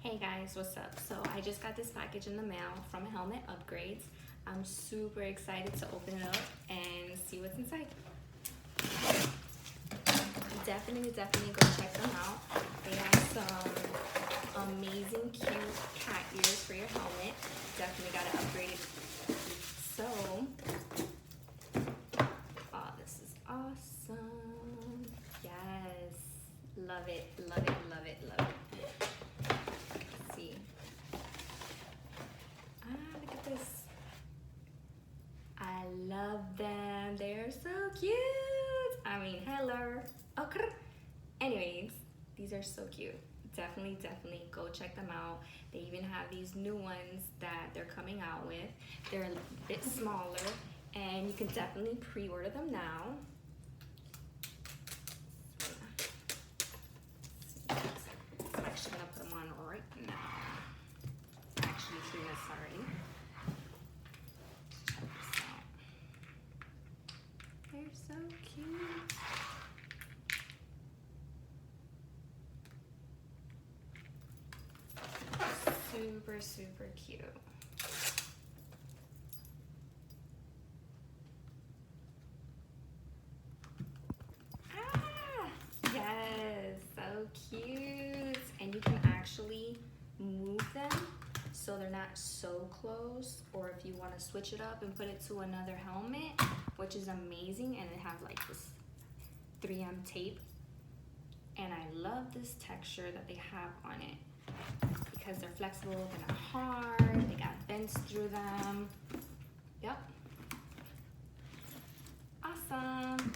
Hey guys, what's up? So I just got this package in the mail from Helmet Upgrades. I'm super excited to open it up and see what's inside. Definitely go check them out. They have some amazing cute cat ears for your helmet. Definitely gotta upgrade it. So, oh, this is awesome. Yes, love it, love it, love it, love it. See. Look at this. I love them. They're so cute. I mean, hello. Okay. Anyways, these are so cute. Definitely go check them out. They even have these new ones that they're coming out with. They're a bit smaller, and you can definitely pre-order them now. I'm actually gonna put them on right now. Actually seen this already. Check this out. They're so cute. Super cute. Yes, so cute. And you can actually move them so they're not so close, or if you want to switch it up and put it to another helmet, which is amazing. And it has like this 3M tape, and I love this texture that they have on it because they're flexible, they're not hard, they got vents through them. Yep. Awesome.